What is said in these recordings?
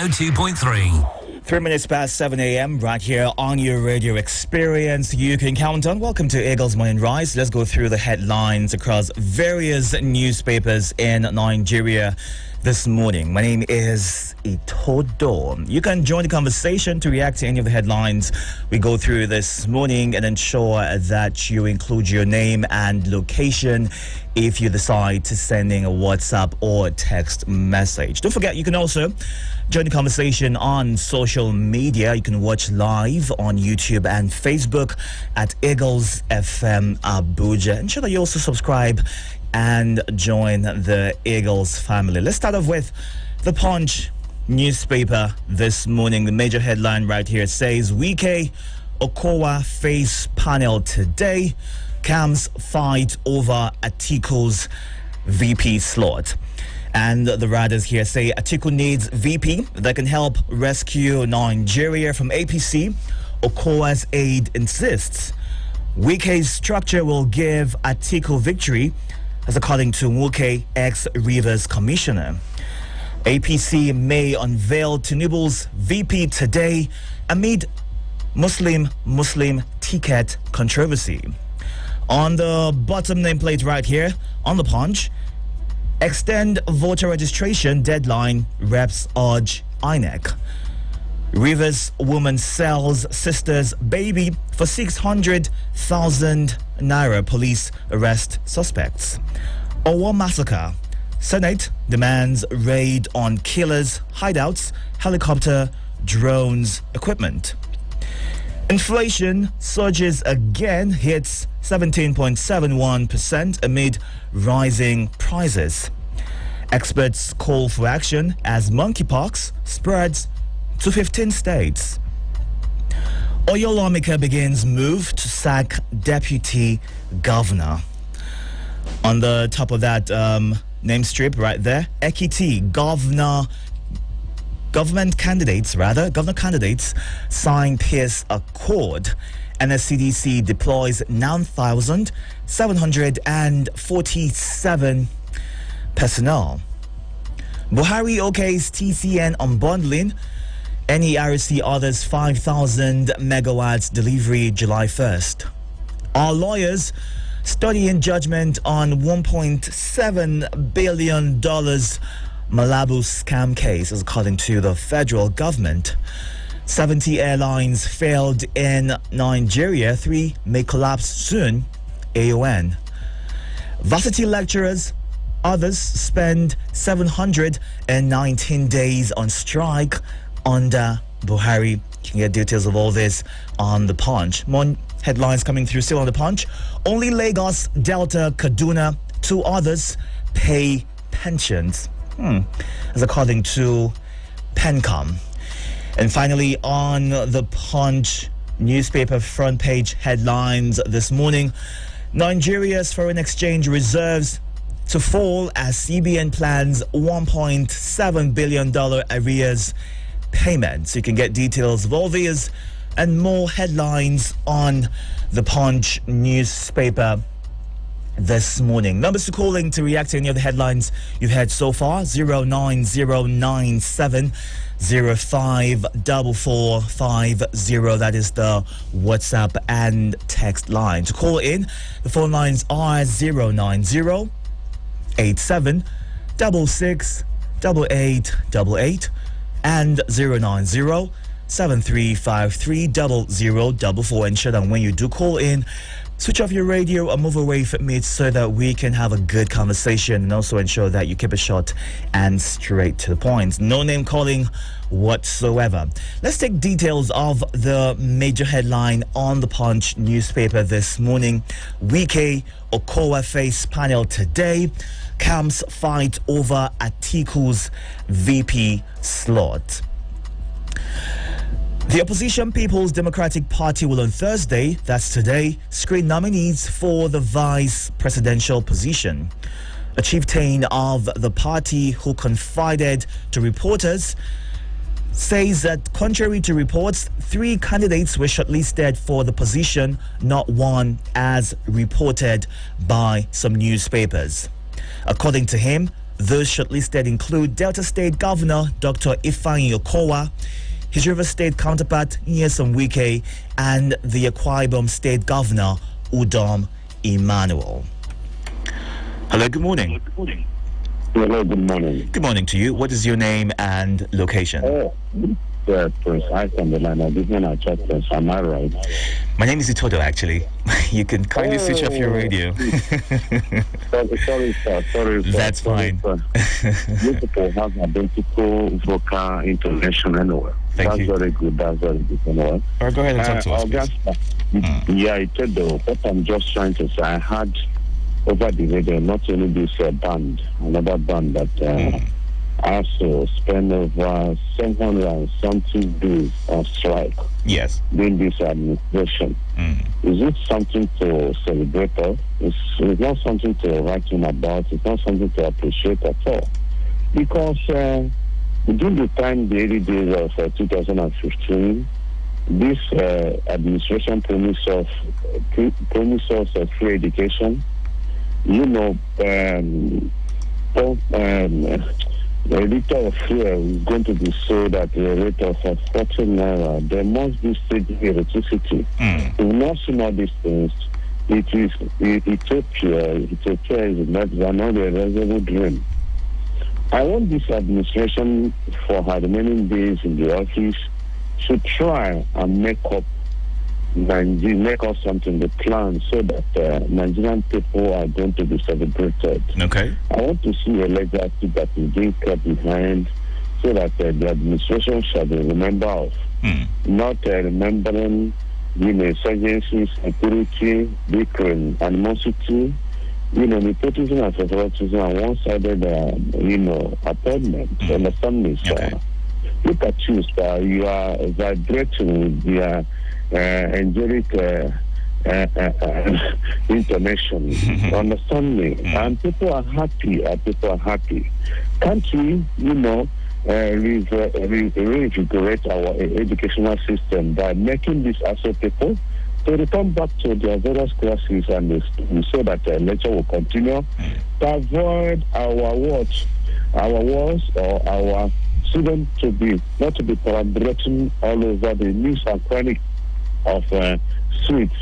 102.3. 3 minutes past 7 a.m. right here on your radio experience you can count on. Welcome to Eagles Morning Rise. Let's go through the headlines across various newspapers in Nigeria this morning. My name is Itodo. You can join the conversation to react to any of the headlines we go through this morning and ensure that you include your name and location if you decide to sending a WhatsApp or text message. Don't forget, you can also join the conversation on social media. You can watch live on YouTube and Facebook at Eagles FM Abuja. Ensure that you also subscribe and join the Eagles family. Let's start off with the Punch newspaper this morning. The major headline right here says Wike Okowa face panel today. Camps fight over Atiku's VP slot. And the writers here say Atiku needs VP that can help rescue Nigeria from APC. Okowa's aide insists Wike's structure will give Atiku victory, as according to Nwuke, ex-Rivers commissioner. APC may unveil Tinubu's VP today amid Muslim ticket controversy. On the bottom nameplate right here, on the Punch, extend voter registration deadline, reps urge INEC. Rivers woman sells sister's baby for 600,000 naira. Police arrest suspects. Owo massacre. Senate demands raid on killers' hideouts, helicopter, drones, equipment. Inflation surges again, hits 17.71% amid rising prices. Experts call for action as monkeypox spreads to 15 states. Oyo lawmaker begins move to sack deputy governor. On the top of that name strip right there, Ekiti governor candidates sign peace accord. NSCDC deploys 9,747 personnel. Buhari okays TCN unbundling. NERC orders 5,000 megawatts delivery July 1st. Our lawyers studying judgment on $1.7 billion Malabu scam case, as according to the federal government. 70 airlines failed in Nigeria. 3 may collapse soon. AON. Varsity lecturers, others spend 719 days on strike under Buhari. You can get details of all this on the Punch. More headlines coming through still on the Punch. Only Lagos, Delta, Kaduna, 2 others pay pensions. As according to PENCOM. And finally, on the Punch newspaper front page headlines this morning, Nigeria's foreign exchange reserves to fall as CBN plans $1.7 billion arrears payments. You can get details of all these and more headlines on the Punch newspaper this morning. Numbers to call in to react to any of the headlines you've heard so far: 09097 054450. That is the WhatsApp and text line. To call in, the phone lines are 090 87 66 8888 and 090 7353 0044. Ensure that when you do call in, switch off your radio and move away from it so that we can have a good conversation, and also ensure that you keep it short and straight to the point. No name calling whatsoever. Let's take details of the major headline on the Punch newspaper this morning. Wike Okowa face panel today. Camps fight over Atiku's VP slot. The opposition People's Democratic Party will on Thursday, that's today, screen nominees for the vice presidential position. A chieftain of the party who confided to reporters says that contrary to reports, 3 candidates were shortlisted for the position, not one, as reported by some newspapers. According to him, Those shortlisted include Delta State Governor Dr. Ifeanyi Okowa, his River State counterpart Nyesom Wike, and the Akwa Ibom State Governor Udom Emmanuel. Hello, good morning. Hello, good morning. Good morning to you. What is your name and location? Prince Ike on the line. I didn't check this. Am I right? My name is Itodo, actually. You can kindly switch off your radio. Sorry, sir. That's fine. You people have identical vocal intonation anyway. Thank you. That's very good. Anyway. Or go ahead and talk to us, please. Yeah, Itodo. What I'm just trying to say, I had over the radio not only this band, another band that also spend over 700 and something days on strike. Yes. During this administration. Is it something to celebrate of? It's not something to write home about. It's not something to appreciate at all. Because during the time, the early days of 2015, this administration promised us free education. You know, the liter of fuel is going to be sold at a rate of 40 naira. There must be state electricity. We've not seen all these things. It is Ethiopia. Ethiopia is not a reasonable dream. I want this administration, for her remaining days in the office, to try and make up something, the plan, so that Nigerian people are going to be celebrated. Okay. I want to see a legacy that is being kept behind, so that the administration shall be remembered of. Not remembering, insurgency, security, bickering, animosity, nepotism and favoritism, and one-sided, appointment. Understand me, sir? Okay. Look at you, sir. You are vibrating with the angelic intonation. Understand me? And people are happy. Can't we, reinvigorate our educational system by making this also people to return back to their various classes and so that the lecture will continue, to avoid our wars or our students not to be collaborating all over the news and chronic of streets,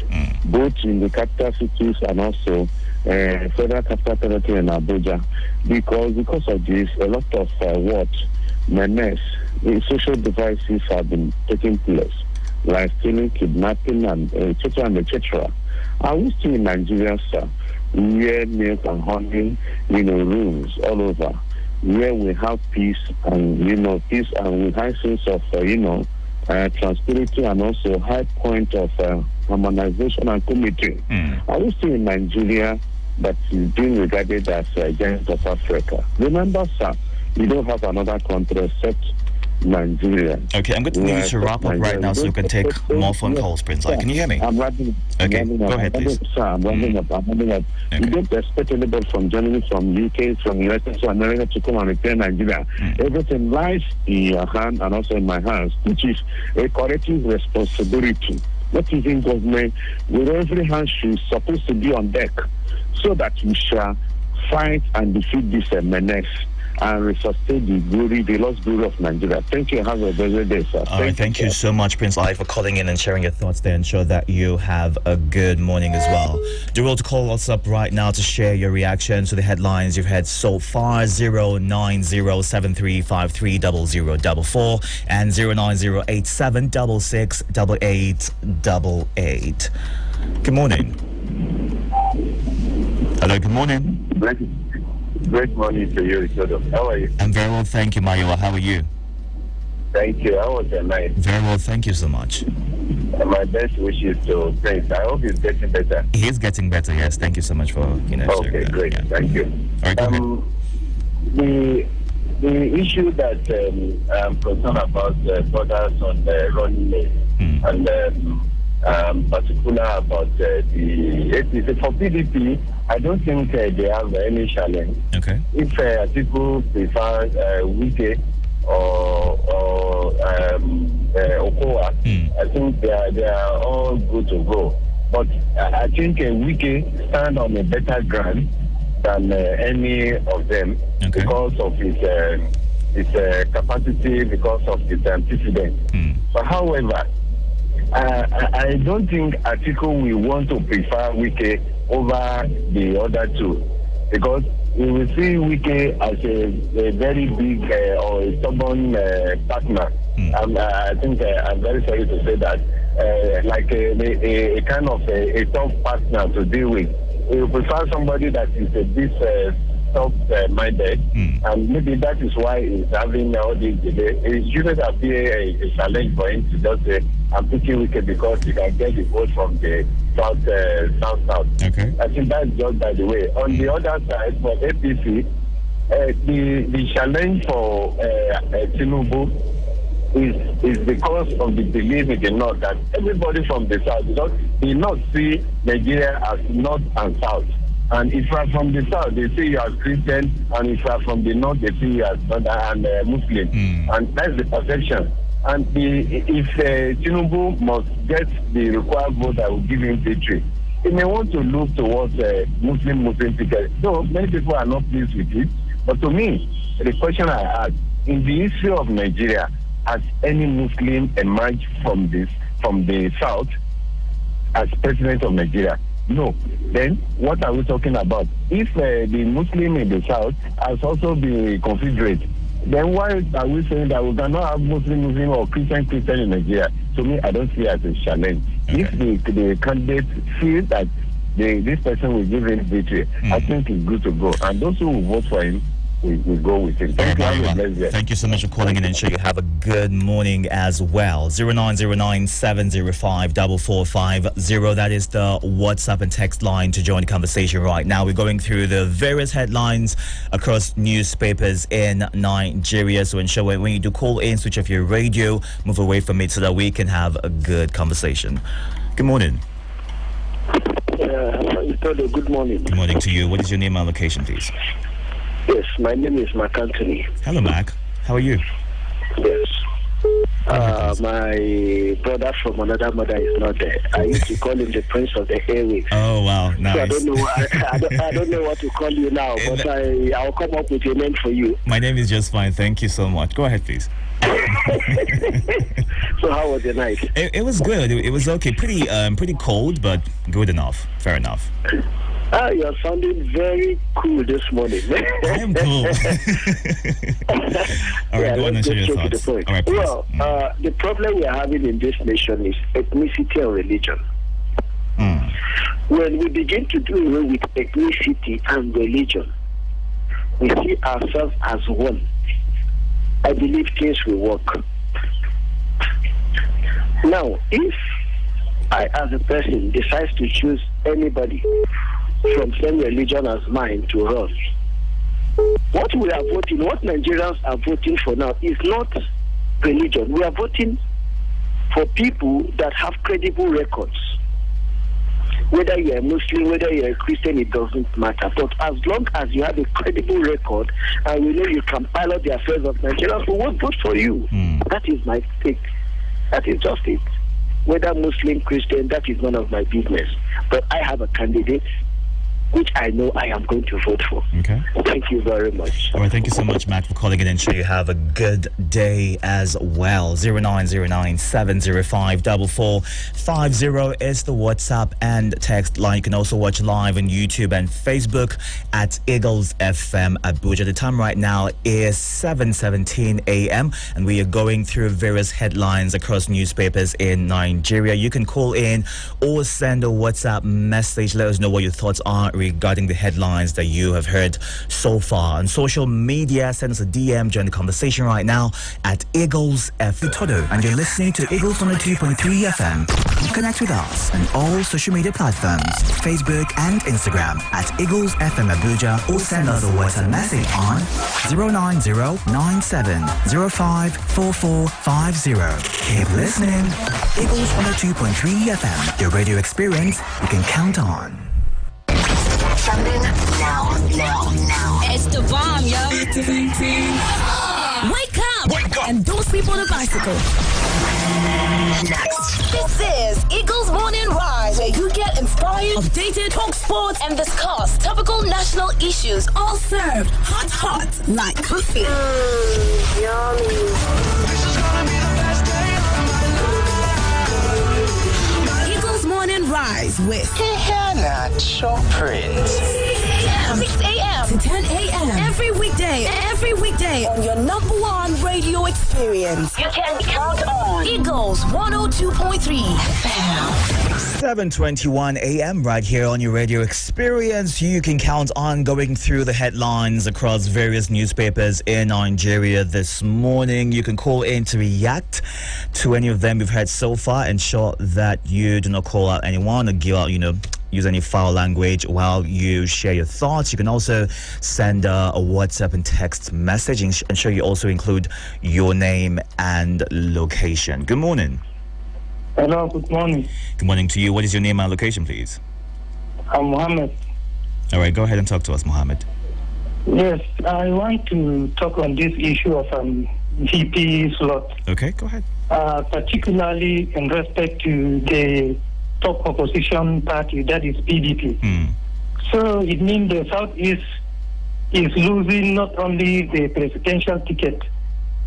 both in the capital cities and also federal capital territory in Abuja, because of this, a lot of menace, social devices have been taking place, like stealing, kidnapping, and etc. Are we still in Nigeria, sir, where milk and honey, rooms all over, where we have peace and peace and with high sense of transparency and also high point of harmonization and committee? Are we still in Nigeria that is being regarded as a giant of Africa? Remember, sir, we don't have another country except Nigeria. Okay, I'm going to need you to wrap up right now so you can take more phone calls, Prince Ike. Can you hear me? I'm wrapping. Okay, go ahead, please. Sir, I'm wrapping up. Okay. We don't expect anybody from Germany, from UK, from USA, to America to come and repair Nigeria. Everything lies in your hand and also in my hands, which is a collective responsibility. Not even government, with every hand she's supposed to be on deck, so that we shall fight and defeat this menace and resuscitate the lost glory of Nigeria. Thank you. Have a very day, sir. All right, thank you so much, Prince Ike, for calling in and sharing your thoughts there. Ensure that you have a good morning as well. Do well to call us up right now to share your reaction to the headlines you've heard so far. 09073530044 and 09087668888. Good morning. Hello, good morning. Great morning to you, Richard. How are you? I'm very well, thank you, Mayowa. How are you? Thank you. How was your night? Very well, thank you so much. My best wishes to Prince. I hope he's getting better. He's getting better, yes. Thank you so much for, Okay, great. Yeah. Thank you. All right, go ahead. The issue that I'm concerned about borders on the running lane and particular about the APC. For PDP, I don't think they have any challenge. Okay. If people prefer Wike or Okowa, I think they are all good to go. But I think Wike stand on a better ground than any of them because of his capacity, because of his antecedents. But however, I don't think Atiku will want to prefer Wike over the other two, because we will see Wike as a very big or a stubborn partner. I think I'm very sorry to say that, like a kind of a tough partner to deal with. We will prefer somebody that is a bit soft-minded, and maybe that is why he's having all these delays. It shouldn't have been a challenge for him to just say, I'm picking Wike because you can get the vote from the south. Okay. I think that's just by the way. On the other side, for APC, the challenge for Tinubu is because of the belief in the North that everybody from the South, because the North see Nigeria as North and South. And if you are from the South, they see you as Christian, and if you are from the North, they see you as Muslim. And that's the perception. And if Tinubu must get the required vote that will give him victory, he may want to look towards Muslim ticket. Though many people are not pleased with it, but to me, the question I ask, in the history of Nigeria, has any Muslim emerged from the South as president of Nigeria? No. Then what are we talking about? If the Muslim in the South has also been Confederate, then why are we saying that we cannot have Muslim or Christian in Nigeria? To me, I don't see it as a challenge. Okay. If the candidate feels that this person will give him victory, I think it's good to go. And those who will vote for him, we go with him. Thank you so much for calling in, and sure you have a good morning as well. 0909-705-4450. That is the WhatsApp and text line to join the conversation right now. We're going through the various headlines across newspapers in Nigeria. So ensure when you do call in, switch off your radio, move away from it so that we can have a good conversation. Good morning. Good morning. Good morning to you. What is your name and location, please? Yes, my name is Mac Anthony. Hello, Mac. How are you? Yes. My brother from another mother is not there. I used to call him the Prince of the Airwaves. Oh, wow. Nice. So I don't know what to call you now, but I'll come up with a name for you. My name is just fine. Thank you so much. Go ahead, please. So how was the night? It was good. It was okay. Pretty cold, but good enough. Fair enough. You are sounding very cool this morning. I am cool. All right, go on and share your thoughts. All right, please. Well, the problem we are having in this nation is ethnicity and religion. When we begin to do away with ethnicity and religion, we see ourselves as one. I believe things will work. Now, if I, as a person, decides to choose anybody from same religion as mine to run, what we are voting, what Nigerians are voting for now is not religion. We are voting for people that have credible records. Whether you're a Muslim, whether you're a Christian, it doesn't matter. But as long as you have a credible record and we know you can pilot the affairs of Nigerians, we won't vote for you. That is my take. That is just it. Whether Muslim, Christian, that is none of my business. But I have a candidate which I know I am going to vote for. Okay. Thank you very much. All right, thank you so much, Matt, for calling in, and sure you have a good day as well. 0909-705-4450 is the WhatsApp and text line. You can also watch live on YouTube and Facebook at Eagles FM Abuja. The time right now is 7:17 a.m. and we are going through various headlines across newspapers in Nigeria. You can call in or send a WhatsApp message. Let us know what your thoughts are regarding the headlines that you have heard so far. On social media, send us a DM, join the conversation right now at Eagles FM Todo, and you're listening to Eagles 102.3 FM. Connect with us on all social media platforms, Facebook and Instagram at Eagles FM Abuja, or send us a WhatsApp message on 090-9705-4450. Keep listening. Eagles 102.3 FM, your radio experience you can count on. Something now. It's the bomb, yo. Wake up! and don't sleep on a bicycle. Next. This is Eagles Morning Rise, where you get inspired, Updated, talk sports, and discuss topical national issues. all served hot, like coffee. Eagles Morning Rise with 6 a.m. to 10 a.m. every weekday on your number one radio experience. You can count on Eagles 102.3 FM. 7:21 a.m. right here on your radio experience. You can count on going through the headlines across various newspapers in Nigeria this morning. You can call in to react to any of them we've heard so far. Ensure that you do not call out anyone or give out, use any foul language while you share your thoughts. You can also send a WhatsApp and text message. Ensure you also include your name and location. Good morning. Hello, good morning. Good morning to you. What is your name and location, please? I'm Mohammed. All right, go ahead and talk to us, Mohammed. Yes, I want to talk on this issue of VP slot, Okay, go ahead. particularly in respect to the top opposition party, that is PDP. So it means the Southeast is losing not only the presidential ticket,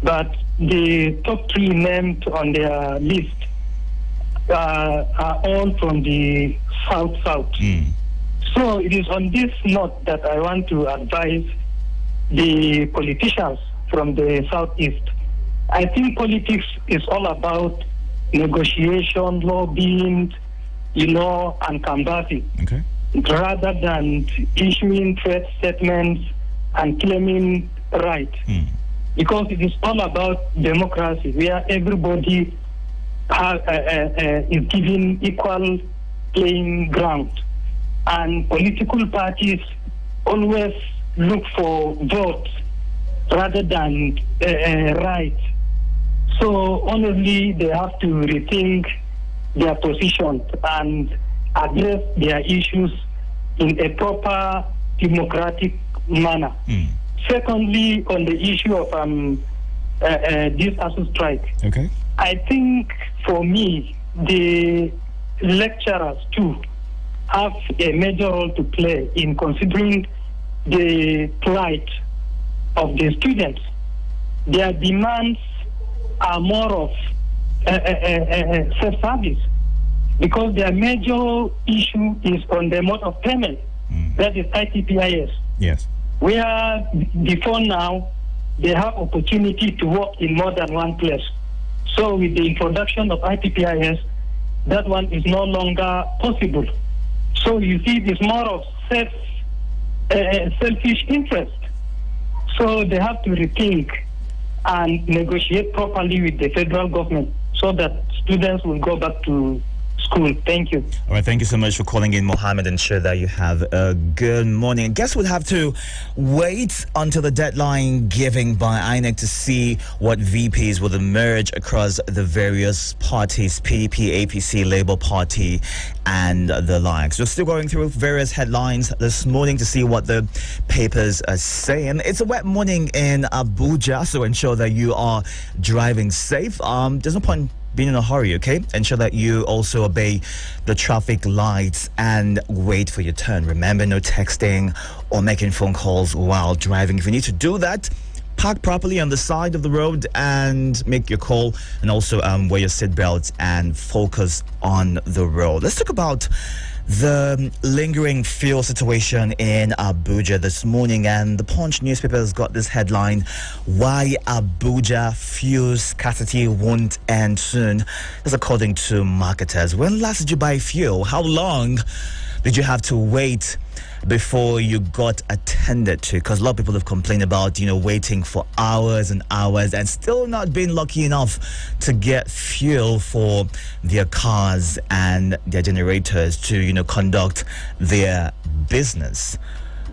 but the top three named on their list are all from the South. So it is on this note that I want to advise the politicians from the Southeast. I think politics is all about negotiation, lobbying, and canvassing, Okay. rather than issuing threat statements and claiming right. Because it is all about democracy, where everybody is given equal playing ground. And political parties always look for votes rather than right. So honestly, they have to rethink their position and address their issues in a proper democratic manner. Secondly, on the issue of this ASU strike, Okay. I think for me, the lecturers too have a major role to play in considering the plight of the students. Their demands are more of self-service, because their major issue is on the mode of payment, that is ITPIS. Yes. Where before now, they have opportunity to work in more than one place. So with the introduction of ITPIS, that one is no longer possible. So you see, it's more of selfish interest. So they have to rethink and negotiate properly with the federal government so that students will go back to school. Thank you. All right, thank you so much for calling in, Mohammed. Ensure that you have a good morning. I guess we'll have to wait until the deadline given by INEC to see what VPs will emerge across the various parties, PDP, APC, Labour Party, and the likes. We're still going through various headlines this morning to see what the papers are saying. It's a wet morning in Abuja, so ensure that you are driving safe. There's no point being in a hurry, okay? Ensure that you also obey the traffic lights and wait for your turn. Remember, no texting or making phone calls while driving. If you need to do that, park properly on the side of the road and make your call, and also wear your seatbelt and focus on the road. Let's talk about the lingering fuel situation in Abuja this morning, and the Punch newspaper has got this headline: why Abuja fuel scarcity won't end soon. That's according to marketers. When last did you buy fuel? How long did you have to wait before you got attended to? Because a lot of people have complained about, waiting for hours and hours and still not being lucky enough to get fuel for their cars and their generators to, conduct their business.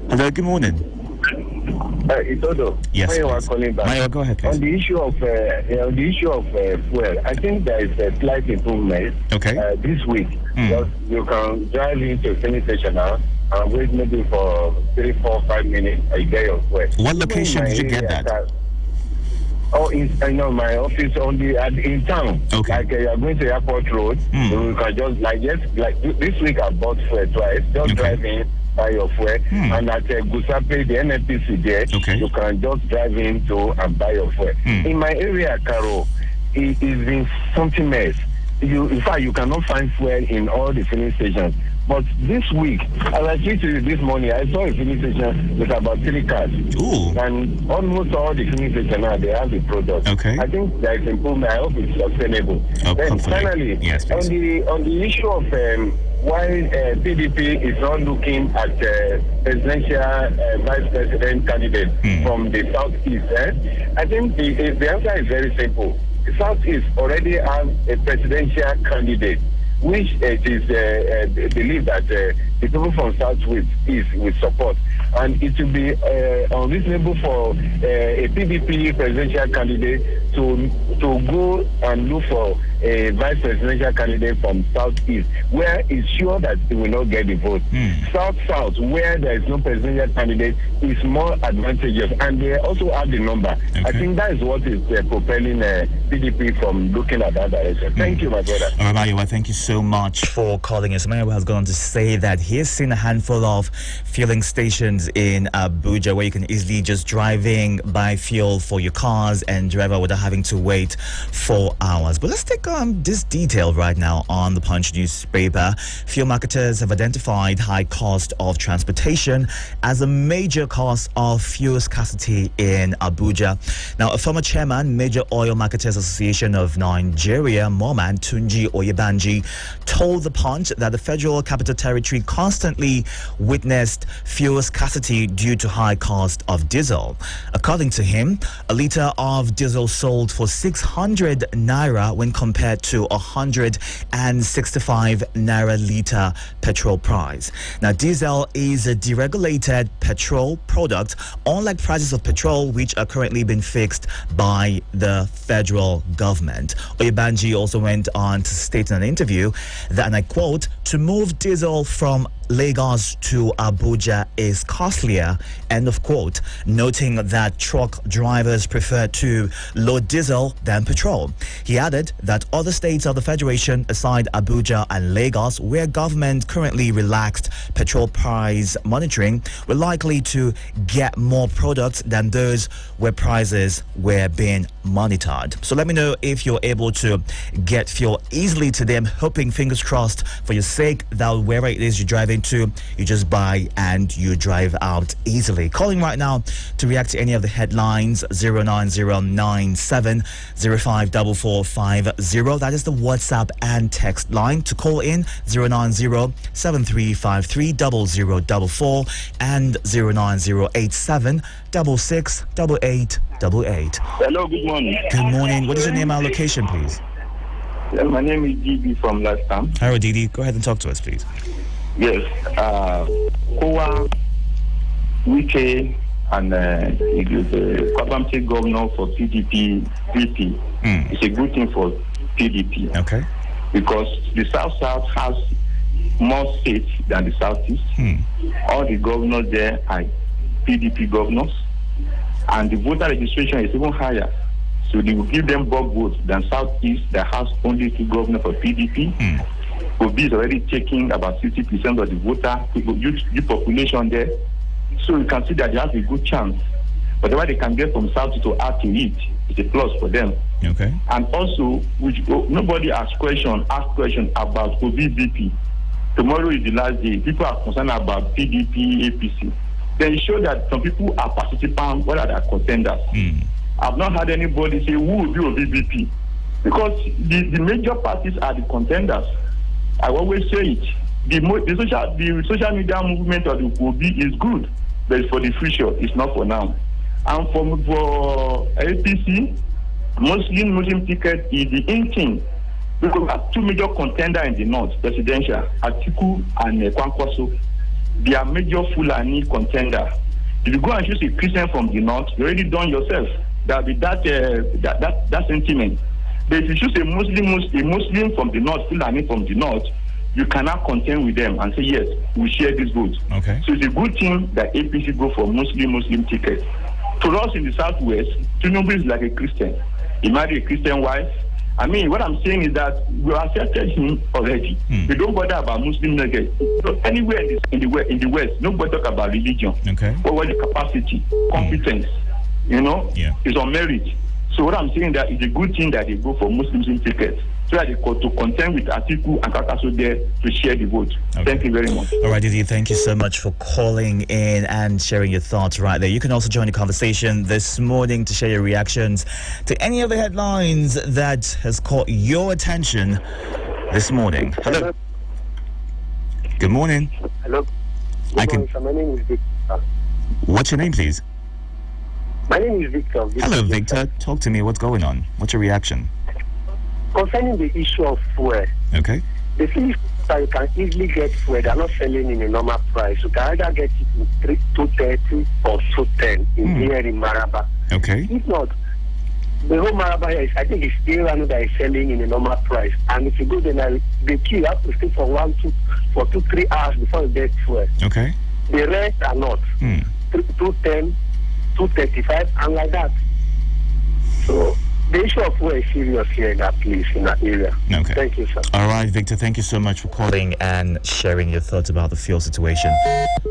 Hello, good morning. Itodo, Yes, you are please. calling back. Maya, go ahead, please. On the issue of fuel, I think there is a slight improvement. Okay. This week. Because you can drive into a filling station now and wait maybe for 3, 4, 5 minutes. You get your fuel. What location did you get that? my office in town. Okay. Like you are going to Airport Road, you can just like this week I bought fuel twice. Just drive in, buy your fuel, and at Gusape, the NNPC there, you can just drive in and buy your fuel. In my area, Caro, it is in something else. In fact, you cannot find fuel in all the filling stations. But this week, as I speak to you this morning, I saw a filling station with about 3 cars. Ooh. And almost all the filling stations now, they have the product. Okay. I think there is improvement. I hope it's sustainable. Then finally, yes, on the issue of why PDP is not looking at presidential vice president candidate from the southeast, I think the answer is very simple. The southeast already has a presidential candidate, which it is believed that the people from Southwest will support. And it will be unreasonable for a PDP presidential candidate to go and look for a vice presidential candidate from Southeast, where it's sure that he will not get the vote. South, where there is no presidential candidate, is more advantageous. And they also have the number. I think that is what is propelling PDP from looking at that direction. Thank you, my brother. All right, Mayowa, thank you so much for calling us. Mayowa has gone on to say that he has seen a handful of fueling stations in Abuja where you can easily just drive in, buy fuel for your cars and drive out without having to wait 4 hours. But let's take this detail right now on the Punch newspaper. Fuel marketers have identified high cost of transportation as a major cause of fuel scarcity in Abuja. Now, a former chairman, Major Oil Marketers Association of Nigeria, Moman Tunji Oyebanji, told the Punch that the Federal Capital Territory constantly witnessed fuel scarcity due to high cost of diesel. According to him, a litre of diesel sold for 600 naira when compared to 165 naira litre petrol price. Now, diesel is a deregulated petrol product, unlike prices of petrol, which are currently being fixed by the federal government. Oyebanji also went on to state in an interview that, and I quote, "To move diesel from Lagos to Abuja is costlier," end of quote, noting that truck drivers prefer to load diesel than petrol. He added that other states of the Federation, aside Abuja and Lagos, where government currently relaxed petrol price monitoring, were likely to get more products than those where prices were being monitored. So let me know if you're able to get fuel easily today. I'm hoping, fingers crossed, for your sake, that wherever it is you're driving to, you just buy and you drive out easily. Calling right now to react to any of the headlines, 09097054450. That is the WhatsApp and text line. To call in, 09073530044 and 09087668888. Hello, good morning. Good morning. What is your name and location, please? My name is DB from Lastam. Hello, Didi. Go ahead and talk to us, please. Yes. Kowa, Wike, and the Kwabam State governor for PDP, VP. It's a good thing for PDP. Okay. Because the South has more states than the Southeast. All the governors there are PDP governors. And the voter registration is even higher. So they will give them bulk votes than Southeast that has only 2 governors for PDP. Obi is already taking about 60% of the voter youth population there. So you can see that they have a good chance. Whatever they can get from South to add to it, it's a plus for them. Okay. And also, nobody asked question about Obi BP. Tomorrow is the last day. People are concerned about PDP, APC. Then it shows that some people are participants, what are their contenders. I've not had anybody say who will be Obi BP. Because the major parties are the contenders. I always say it. The social media movement of the Obi is good, but for the future, it's not for now. And for APC, Muslim ticket is the in thing. Because we have 2 major contenders in the north, presidential, Atiku and Kwankwaso. They are major Fulani contender. If you go and choose a Christian from the north, you already done yourself. There'll be that sentiment. But if you choose a Muslim from the north, Fulani from the north, you cannot contend with them and say, yes, we share this vote. Okay. So it's a good thing that APC go for Muslim ticket. For us in the Southwest, Tinubu is like a Christian. He married a Christian wife. I mean, what I'm saying is that we accepted him already. We don't bother about Muslim nuggets. So anywhere in the West, nobody talk about religion. Okay. What the capacity, competence, is on merit. So what I'm saying that it's a good thing that they go for Muslims in tickets, so that they go to contend with Atiku and Kakaso there to share the vote. Okay. Thank you very much. All right, Didi, thank you so much for calling in and sharing your thoughts right there. You can also join the conversation this morning to share your reactions to any of the headlines that has caught your attention this morning. Hello. Good morning. Hello. My name is Victor. What's your name, please? My name is Victor. Hello, Victor. Talk to me. What's going on? What's your reaction? Concerning the issue of fuel. Okay. The thing is that you can easily get fuel. They're not selling in a normal price. You can either get it in 230 or 210 here in Maraba. Okay. If not, the whole Maraba here, I think it's still one that is selling in a normal price. And if you go there, the queue, you have to stay for 2-3 hours before you get fuel. Okay. The rest are not. 210, 235, and like that. So the issue of fuel is serious here in that place, in that area. Okay. Thank you, sir. All right, Victor, thank you so much for calling and sharing your thoughts about the fuel situation.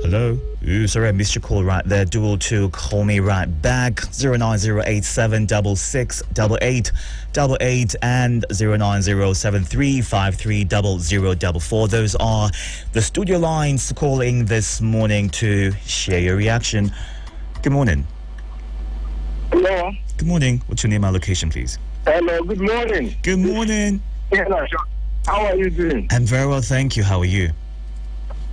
Hello? Ooh, sorry, I missed your call right there. Dual 2, call me right back. 09087 668888 and 09073530044. Those are the studio lines calling this morning to share your reaction. Good morning. Hello. Good morning. What's your name and location, please? Hello, good morning. Good morning. Hello, how are you doing? I'm very well, thank you. How are you?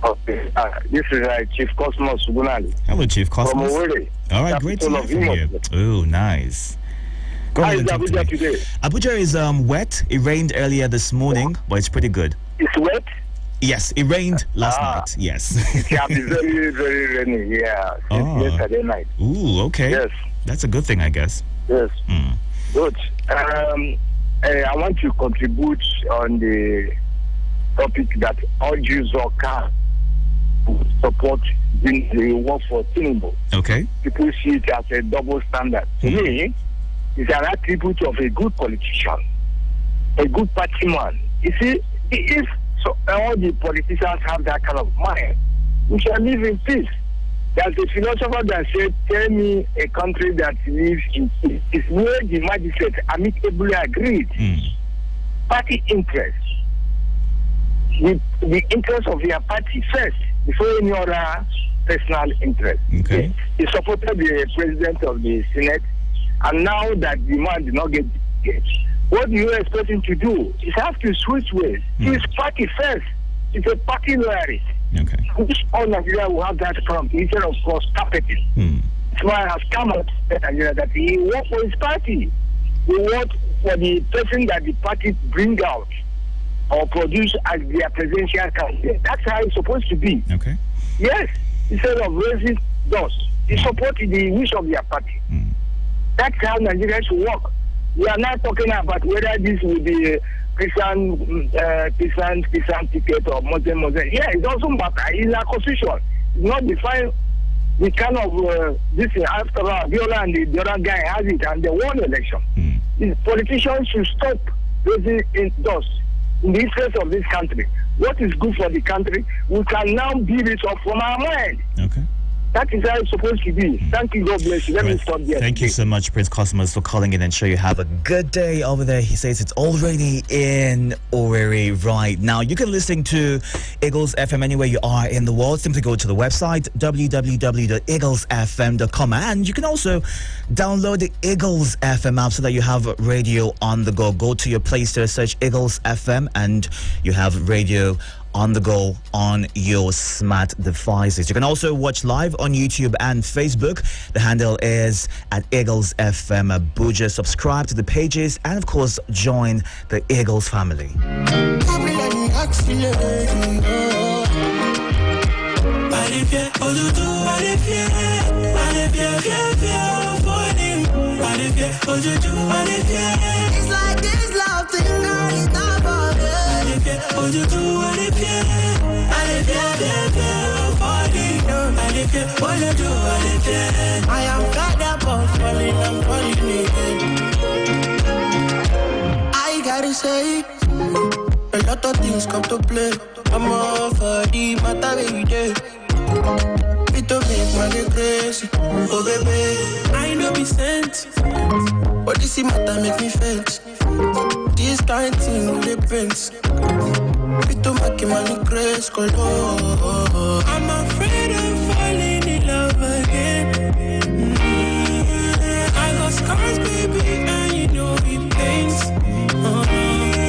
Okay. This is Chief Cosmos Gunali. Hello, Chief Cosmos. From Owerri. All right, great to hear from you. Oh, nice. Go How ahead is and talk to Abuja me. today? Abuja is wet. It rained earlier this morning, but it's pretty good. It's wet? Yes, it rained last night. Yes. It can be very, very rainy. Yeah. Since yesterday night. Ooh, okay. Yes. That's a good thing, I guess. Yes. Good. I want to contribute on the topic that all Jews or can support the work for Tinubu. Okay. People see it as a double standard. To me, it's an attribute of a good politician, a good party man. You see, if all the politicians have that kind of mind, we shall live in peace. There's a philosopher that said, tell me a country that lives in peace. It's where the magistrates amicably agreed. Party interest. The interest of their party first, before any other personal interest. Okay. He supported the president of the Senate, and now that the man did not get it, what do you expect him to do? He has to switch ways. His party first. It's a party loyalist. Okay. Which all Nigeria will have that front instead of cross carpeting. That's why I have come out Nigeria that he work for his party. He work for the person that the party bring out or produce as their presidential candidate. That's how it's supposed to be. Okay. Yes. Instead of raising dust, he supported the wish of their party. That's how Nigeria should work. We are not talking about whether this will be Christian ticket or Muslim. Yeah, it doesn't matter. It's a constitution. It's not defined the kind of this thing. After all, Biola and the other guy has it and they won the election. The politicians should stop raising dust in the interest of this country. What is good for the country, we can now build it up from our mind. Okay. That is how it's supposed to be. Thank you. God bless you. Let me stop there. Thank you so much, Prince Cosmos, for calling in and sure you have a good day over there. He says it's all rainy in Owerri right now. You can listen to Eagles FM anywhere you are in the world. Simply go to the website www.eaglesfm.com, and you can also download the Eagles FM app so that you have radio on the go. Go to your Play Store, search Eagles FM, and you have radio on the go on your smart devices. You can also watch live on YouTube and Facebook. The handle is at Eagles FM Abuja. Subscribe to the pages and of course join the Eagles family. It's like this love. love thing, girl, it's not for me. What you do, what if you? I am fed up of falling, I'm falling again. I gotta say, a lot of things come to play. I'm all for the matter every day. It don't make money crazy. Oh baby, I know be sent, but this matter make me faint. This kind of thing depends. It don't make money crazy. I'm afraid of falling in love again. I got scars, baby, and you know it pains.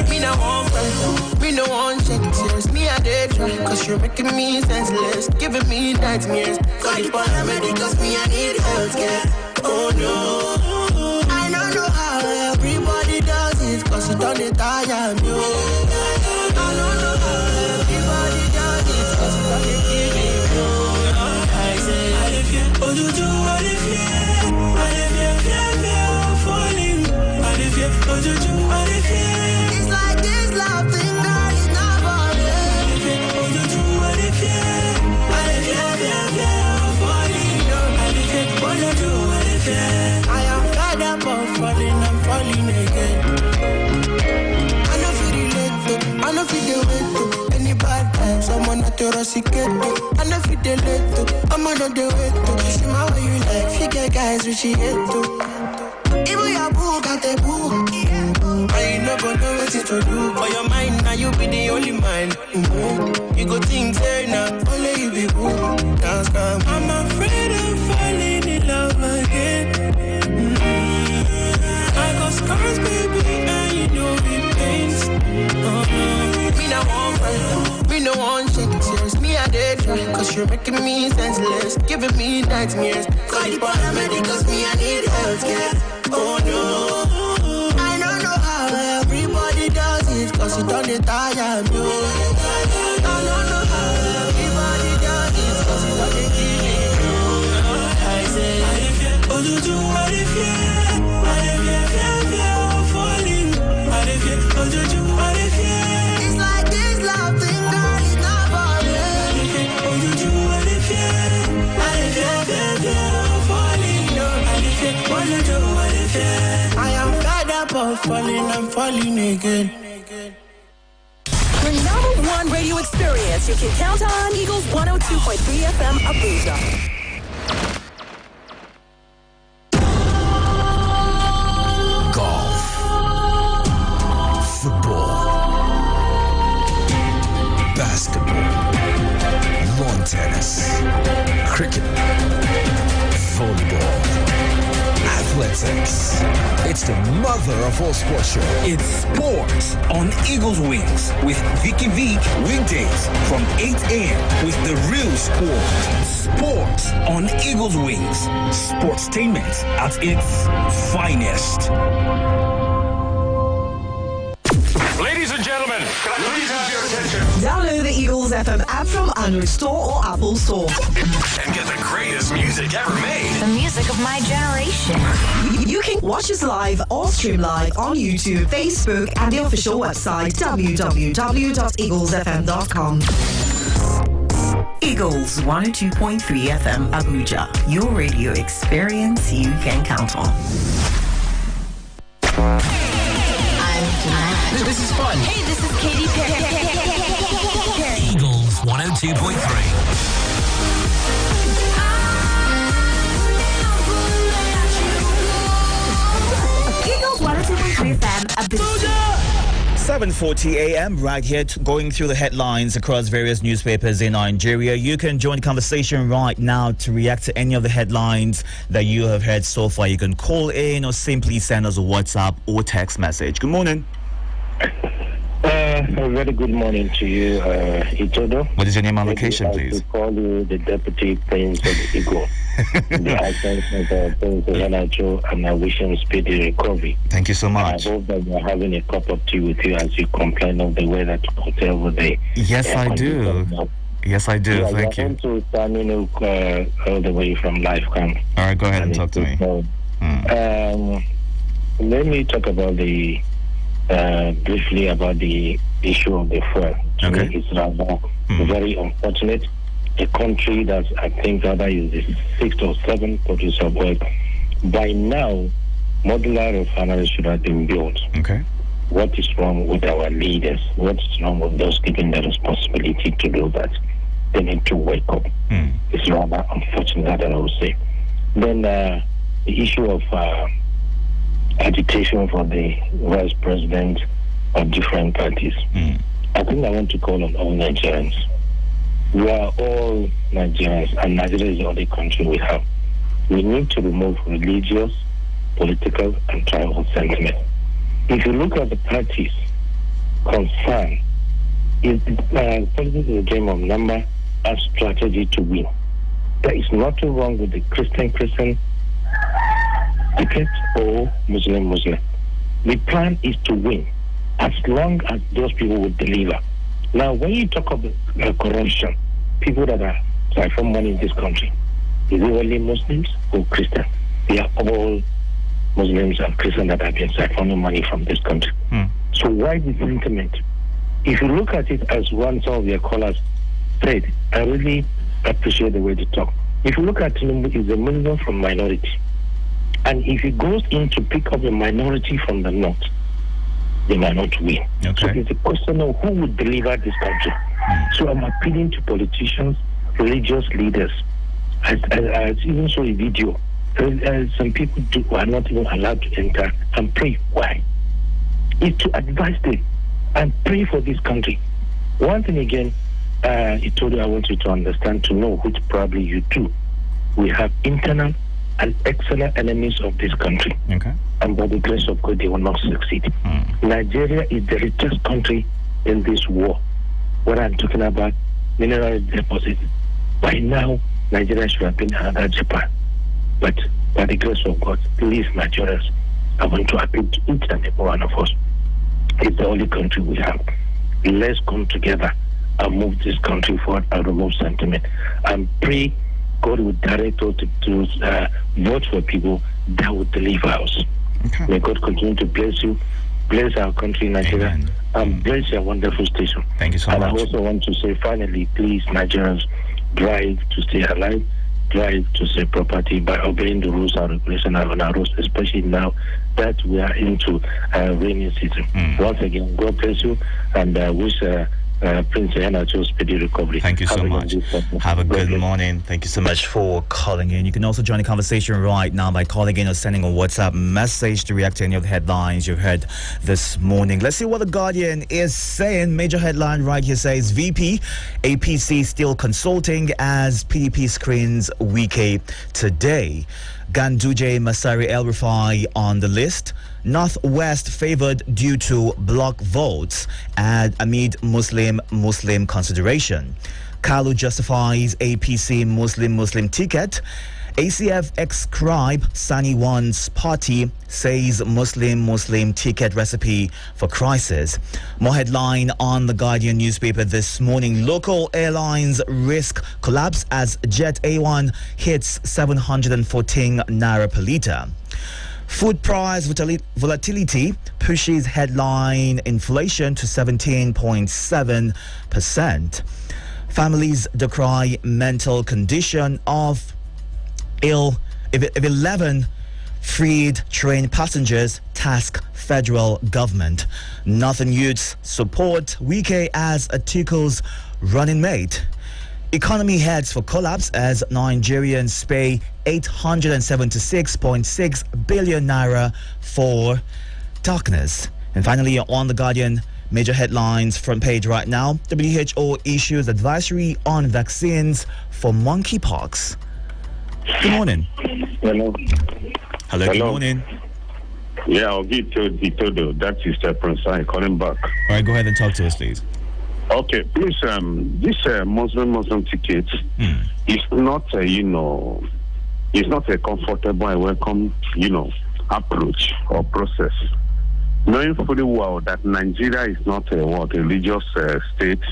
Me no one friend, me no one check tears. Me I did try, cause you're making me senseless, giving me nightmares. Call the paramedic, cause me I need healthcare. Oh no, I don't know how everybody does it, cause it don't tire me. I don't know how everybody does it, cause it don't kill me. I say, what you do, what if you? What if you falling? What if you, what you do, what if you? It's like this love thing, girl, it's not for me. What you do, what if you? What if you falling? What if you, what you do, what if you? I am fed up of falling, I'm falling again. I know feel relate to, I know feel the way to. Any bad times, someone not to reciprocate to. I know feel the late to, I'm on the way to. See my way you like, figure guys which she hate to. Even your boo got a boo. I ain't never know what to do. For your mind, now you be the only mind. You go think, say now, only you be boo. I'm afraid of falling in love again. I got scars, baby, and you know it pains. Me no one friend, me no one check tears. Me I did try, cause you're making me senseless, giving me nightmares. Call the paramedic, cause me I need healthcare. Oh no, I don't know how everybody does it, cause it don't tire me. I don't know how everybody does it, cause it don't kill me. I say, what you do, what if you? What if you falling? What if you, what you do, what if you? It's like this love thing, girl, it's not for me. What you do, what if you? What if you falling? What if you, what you do, what if you? I am fed up of falling, I'm falling again. Your number one radio experience you can count on. Eagles 102.3 FM Abuja. Golf, football, basketball, lawn tennis, cricket, volleyball, athletics. It's the mother of all sports show. It's sports on Eagles Wings with Vicky V weekdays from 8 a.m. with the real sport. Sports on Eagles Wings. Sportstainment at its finest. Ladies and gentlemen, can I please have your attention? Download the Eagles FM app from Android Store or Apple Store. And get the greatest music ever made. The music of my generation. You can watch us live or stream live on YouTube, Facebook, and the official website www.eaglesfm.com. Eagles 102.3 FM Abuja. Your radio experience you can count on. This is fun. Hey, this is Katy Perry. Eagles 102.3. Eagles 102.3 FM Abuja. 7:40 a.m. right here, going through the headlines across various newspapers in Nigeria. You can join the conversation right now to react to any of the headlines that you have heard so far. You can call in or simply send us a WhatsApp or text message. Good morning. A very good morning to you, Itodo. What is your name and location, please? I call you the Deputy Prince of the Eagle. The absence of Prince of Anacho, and I wish him speedy recovery. Thank you so much. I hope that you're having a cup of tea with you as you complain of the weather to hotel over there. Yes, I do. Yes, I do. Thank you. To Tamino, all the way from LifeCam. All right, go ahead and talk to me. Let me talk about the briefly about the issue of the fuel. To me, it's rather very unfortunate. A country that I think rather is the 6th or 7th producer of oil. By now, modular refineries should have been built. Okay. What is wrong with our leaders? What is wrong with those given the responsibility to do that? They need to wake up. It's rather unfortunate that I would say. Then the issue of agitation for the vice president of different parties. I think I want to call on all Nigerians. We are all Nigerians, and Nigeria is the only country we have. We need to remove religious, political, and tribal sentiment. If you look at the parties concerned, politics is a game of number and strategy to win. There is nothing wrong with the Christian ticket or Muslim. The plan is to win as long as those people will deliver. Now, when you talk about corruption, people that are siphon money in this country, is it only Muslims or Christians? They are all Muslims and Christians that have been siphoning money from this country. So why the sentiment? If you look at it as one some of your callers said, I really appreciate the way they talk. If you look at Tinubu, he's a Muslim from minority. And if he goes in to pick up a minority from the north, they might not win. So it's a question of who would deliver this country. So I'm appealing to politicians, religious leaders. I even saw a video. Some people are not even allowed to enter and pray. Why? It's to advise them and pray for this country. One thing again, I told you I want you to understand, to know, which probably you do. We have internal and external enemies of this country. And by the grace of God, they will not succeed. Nigeria is the richest country in this war. What I'm talking about, mineral deposits. By now, Nigeria should have been another Japan. But by the grace of God, please, Nigerians, I want to appeal to each and every one of us. It's the only country we have. Let's come together and move this country forward and remove sentiment. And pray God will direct us to vote for people that will deliver us. May God continue to bless you, bless our country, Nigeria, and bless your wonderful station. Thank you so much. And I much. also want to say, finally, please, Nigerians, drive to stay alive, drive to save property by obeying the rules and regulations on our roads, especially now that we are into rainy season. Once again, God bless you, and wish Prince Diana to speedy recovery. Thank you so much. Have a good morning. Thank you so much for calling in. You can also join the conversation right now by calling in or sending a WhatsApp message to react to any of the headlines you heard this morning. Let's see what The Guardian is saying. Major headline right here says VP, APC still consulting as PDP screens Wike today. Ganduje, Masari, El-Rufai on the list. Northwest favored due to block votes amid Muslim consideration. Kalu justifies APC Muslim ticket. ACF ex-scribe Sani Wan's party says Muslim ticket recipe for crisis. More headline on The Guardian newspaper this morning. Local airlines risk collapse as Jet A1 hits 714 naira per litre. Food price volatility pushes headline inflation to 17.7%. Families decry mental condition of ill if 11 freed train passengers task federal government. Northern youths support Wike as Atiku's running mate. Economy heads for collapse as Nigerians pay 876.6 billion naira for darkness. And finally, on The Guardian, major headlines front page right now. WHO issues advisory on vaccines for monkeypox. Good morning. Hello. Hello, good morning. Yeah, I'll give Todo. That is Prince. I'm calling back. All right, go ahead and talk to us, please. Okay, please, this Muslim ticket is not, it's not a comfortable and welcome, approach or process. Knowing fully well that Nigeria is not a religious state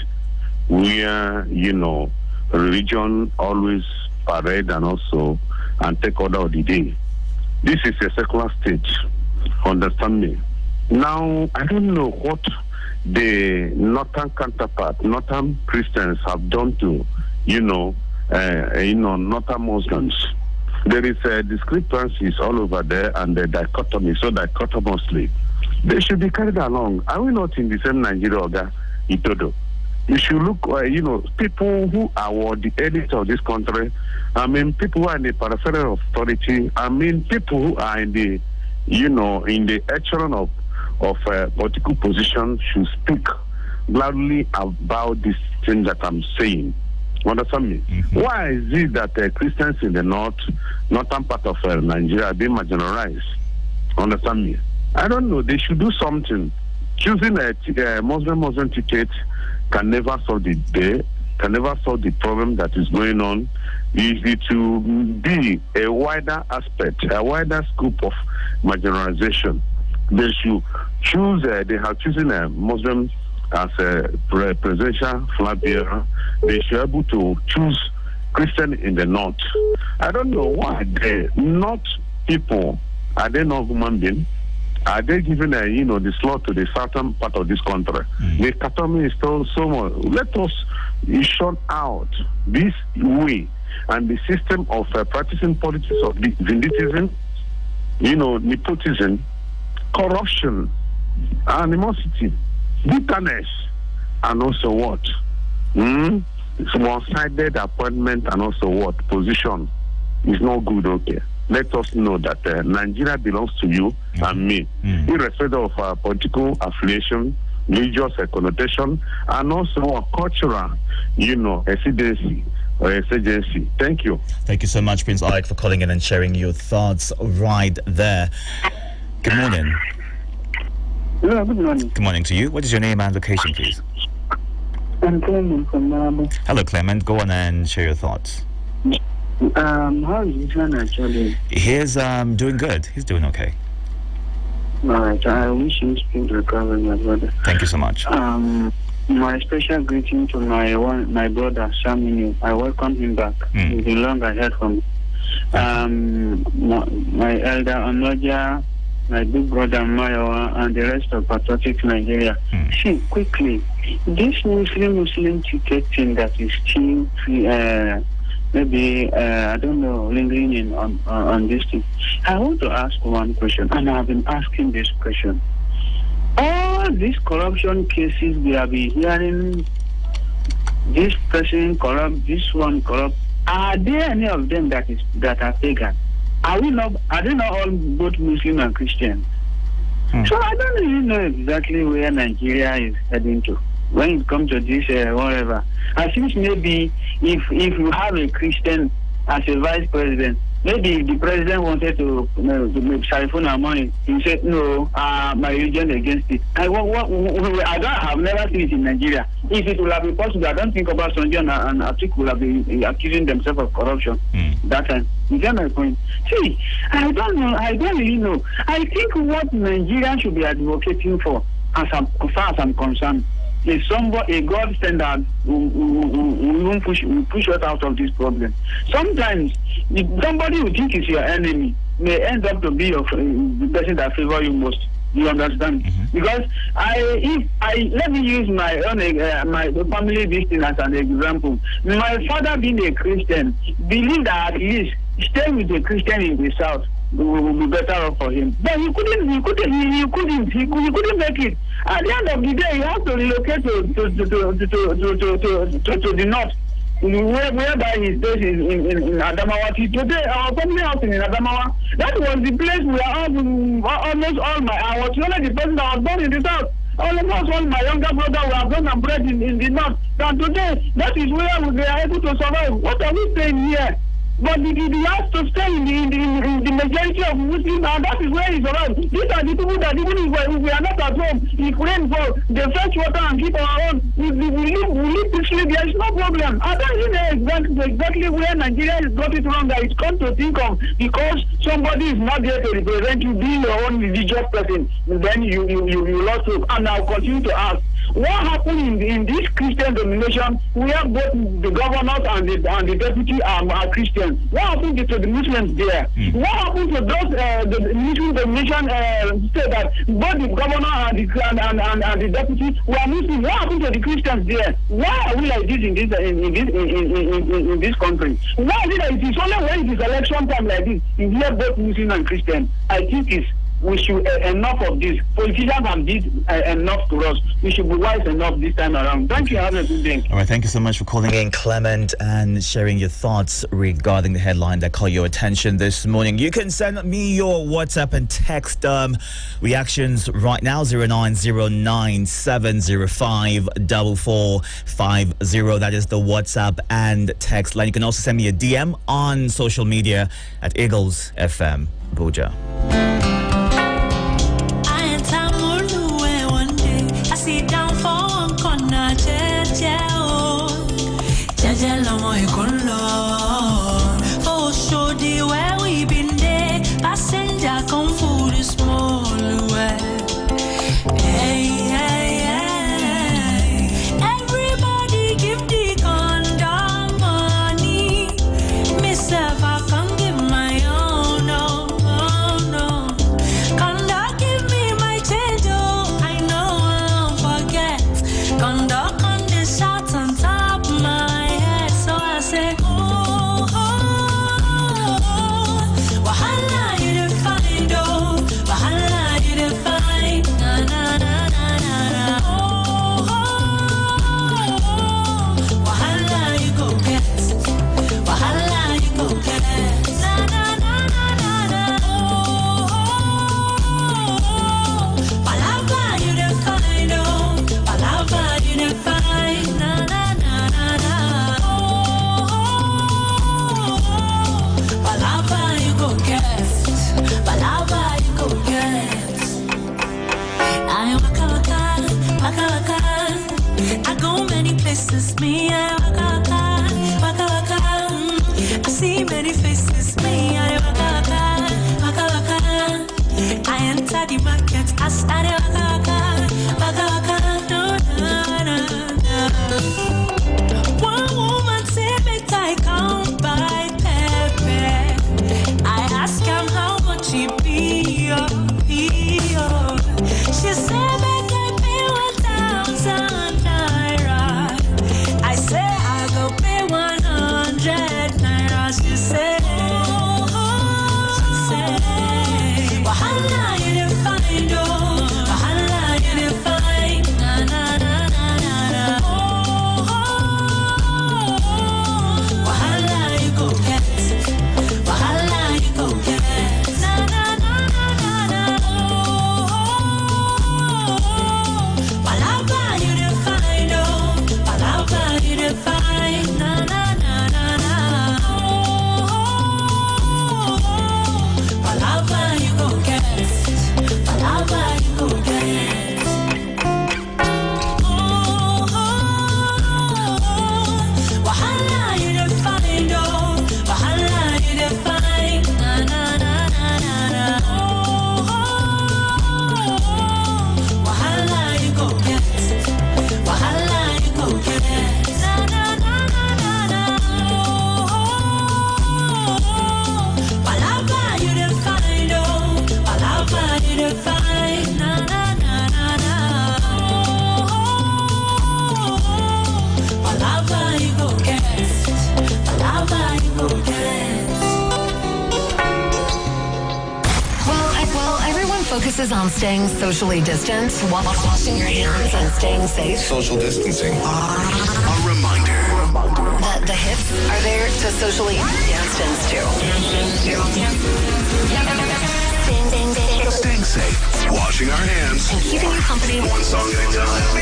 where, religion always parade and take order of the day. This is a secular state. Understand me. Now, I don't know what the northern counterpart, northern Christians have done to, northern Muslims. There is discrepancies all over there and the dichotomy, so dichotomously. They should be carried along. Are we not in the same Nigeria, Oga Itodo? You should look, people who are the elites of this country, people who are in the peripheral authority, people who are in the, in the echelon of political position should speak loudly about this thing that I'm saying. Understand me? Mm-hmm. Why is it that Christians in the northern part of Nigeria are being marginalized? Understand me? I don't know. They should do something. Choosing a Muslim ticket can never solve the day, can never solve the problem that is going on. It to be a wider aspect, a wider scope of marginalization. They should choose. They have chosen a Muslim as a presidential flag bearer. They should be able to choose Christian in the north. I don't know why the north people, are they not human beings? Are they giving the slot to the southern part of this country? The dichotomy is still so much. Let us shut out this way and the system of practicing politics of vindictism, nepotism, corruption, animosity, bitterness, and also what? One-sided appointment and also what? Position is not good, okay? Let us know that Nigeria belongs to you and me, irrespective of political affiliation, religious connotation, and also cultural, exigency or exigency. Thank you. Thank you so much, Prince Ike, for calling in and sharing your thoughts right there. Good morning. Yeah, good morning. Good morning to you. What is your name and location, please? I'm Clement from Malabo. Hello, Clement. Go on and share your thoughts. How is this one actually? He's doing good. He's doing okay. Alright, I wish him speed recovery, my brother. Thank you so much. My special greeting to my brother Saminu. I welcome him back. It's been long I heard from him. My elder Onoja, my big brother Mayowa, and the rest of patriotic Nigeria. See, quickly, this Muslim ticket thing that is still maybe I don't know, lingering on this thing. I want to ask one question, and I've been asking this question. All these corruption cases we have been hearing, this person corrupt, this one corrupt. Are there any of them that are pagan? Are they not all both Muslim and Christian? So I don't really know exactly where Nigeria is heading to when it comes to this whatever. I think maybe if you have a Christian as a vice president, maybe if the president wanted to make Sarifuna money, he said no, my religion against it. I've never seen it in Nigeria. If it will have been possible, I don't think about Obasanjo and Atiku will have been accusing themselves of corruption that time. Is that my point? See, I don't know. I don't really know. I think what Nigeria should be advocating for, as far as I'm concerned, is a God standard will push us out of this problem. Sometimes somebody you think is your enemy may end up to be the person that favors you most. You understand? Because let me use my own my family business as an example. My father, being a Christian, believed that at least staying with a Christian in the south will be better off for him. But he couldn't make it. At the end of the day, he has to relocate to the north, whereby he stays in Adamawa. Today, our family house in Adamawa, that was the place where I was only the person that was born in the south. Almost all my younger brother were born and bred in the north. And today, that is where we are able to survive. What are we saying here? But he has to stay in the majority of Muslims, and that is where he's around. These are the people that even if we are not at home, if rain falls, they fetch water and keep our own. We live peacefully, there is no problem. I don't even know exactly where Nigeria has got it wrong that it's come to think of, because somebody is not there to represent you, being your own religious person, then you lost hope. And I'll continue to ask, what happened in this Christian domination where both the governors and the deputy are Christians? Christians? What happened to the Muslims there? What happened to those the Muslim domination state that both the governor and the deputy were Muslim? What happened to the Christians there? Why are we like this in this country? Why is it that it is only when it is election time like this you hear both Muslim and Christian? I think we should enough of this. Politicians have did enough to us. We should be wise enough this time around. Thank you. Have a good day. All right, thank you so much for calling in, Clement, and sharing your thoughts regarding the headline that caught your attention this morning. You can send me your WhatsApp and text reactions right now, 09097054450. That is the WhatsApp and text line. You can also send me a DM on social media at Eagles FM Abuja. Sit down for one corner, oh, show the where we been there. Passenger come for the small way. Hey, hey, hey. Everybody give the condom money. Myself, I can't give my own, no, oh, no. Conduct, give me my change, oh, I know I'll forget. Conduct on the shots on top of my head, so I say, oh, oh, oh. Wahala, you the find, oh, wahala, you the find, na, na, na, na, na, na. Oh, oh, oh. Wahala, you go get, wahala, you go get, na, na, na, na, na, na. Oh, oh, oh. Palava, you the find, oh, palava, you the find, na, na, na, na, na. Oh, oh, oh. Palava, you go get, palava, you go get. I waka waka, waka waka. I go many places, me I waka waka, waka waka. I see many faces, me I waka waka, waka waka. I enter the market, I start waka waka, waka waka. No, no, no, no. One woman say me I can't buy pepper. I ask him how much he be, oh. She said make I pay 1,000 naira. I say I go pay 100 naira. She said, she said, wahala you the find, oh, wahala you the find, na na na na na na. Oh, oh, oh. Wahala you go get, wahala you go get, na na na na na na. Oh, palava you the find, oh, palava you the find, na na na na na. Oh, palava you go get, palava you go get. Oh, wahala you the find, oh, wahala you the find, na na na na na na. Oh, wahala you go get, wahala you go get, na na na na na na. Oh, palava you the find, oh, palava you the find, na na na na na. Oh, palava you go get, palava you go get. Well, everyone focuses on staying socially distant while washing your hands and staying safe. Social distancing. A reminder. The hips are there to socially distance too. Staying safe, washing our hands, and keeping you company. One song at a time.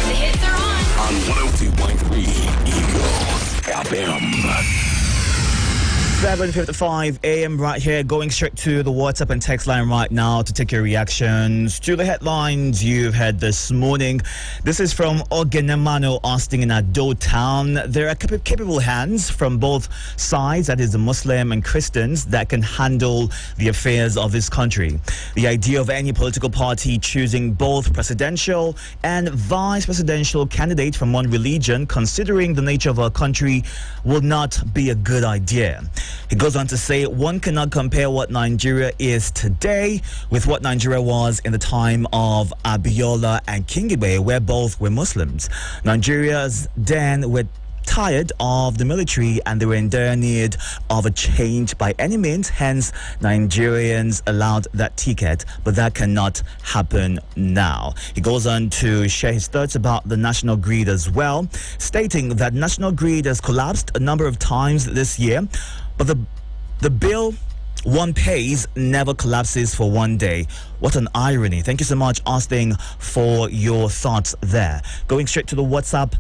The hits are on. On 102.3 Eagle FM. 7:55 a.m. right here, going straight to the WhatsApp and text line right now to take your reactions to the headlines you've heard this morning. This is from Ogenemano Austin in Ado Town. There are capable hands from both sides, that is the Muslim and Christians, that can handle the affairs of this country. The idea of any political party choosing both presidential and vice presidential candidate from one religion, considering the nature of our country, will not be a good idea. He goes on to say one cannot compare what Nigeria is today with what Nigeria was in the time of Abiola and Kingibe, where both were Muslims. Nigerians then were tired of the military and they were in dire need of a change by any means. Hence, Nigerians allowed that ticket, but that cannot happen now. He goes on to share his thoughts about the national grid as well, stating that national grid has collapsed a number of times this year, but the bill one pays never collapses for one day. What an irony. Thank you so much, Austin, for your thoughts there. Going straight to the WhatsApp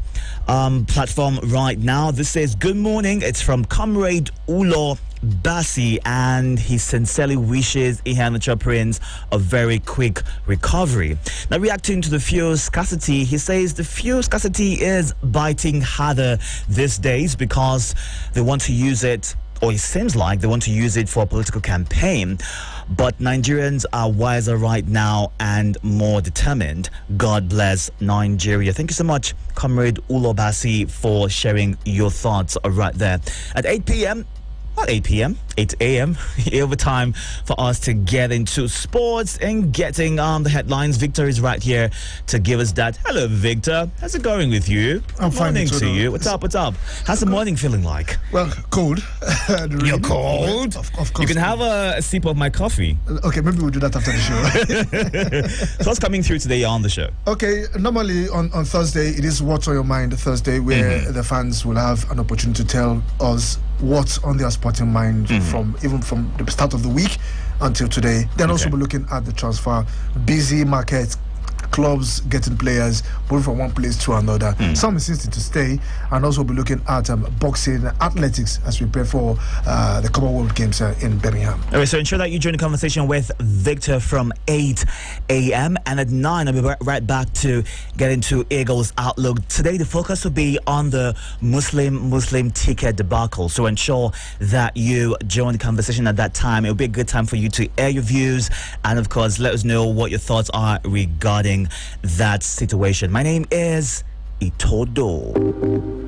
platform right now. This says, good morning. It's from Comrade Ulo Basi, and he sincerely wishes Ihanacha Prince a very quick recovery. Now, reacting to the fuel scarcity, he says the fuel scarcity is biting harder these days because they want to use it, or it seems like they want to use it for a political campaign. But Nigerians are wiser right now and more determined. God bless Nigeria. Thank you so much, Comrade Ulobasi, for sharing your thoughts right there. At 8 p.m., not 8 p.m., 8 a.m. over time for us to get into sports and getting the headlines. Victor is right here to give us that. Hello, Victor. How's it going with you? I'm fine. Morning to you. What's up? What's up? How's the morning feeling like? Well, cold. You're cold? Of course. You can have a sip of my coffee. Okay, maybe we'll do that after the show. So what's coming through today on the show? Okay, normally on Thursday, it is What's on Your Mind Thursday, where the fans will have an opportunity to tell us what's on their sporting mind from the start of the week until today. Then also be looking at the transfer, busy market, clubs getting players moving from one place to another. Some insisting to stay, and also be looking at boxing, athletics as we prepare for the Commonwealth Games in Birmingham. All right, so ensure that you join the conversation with Victor from 8 a.m. and at 9 I'll be right back to get into Eagles Outlook. Today the focus will be on the Muslim ticket debacle, so ensure that you join the conversation at that time. It'll be a good time for you to air your views and of course let us know what your thoughts are regarding that situation. My name is Itodo.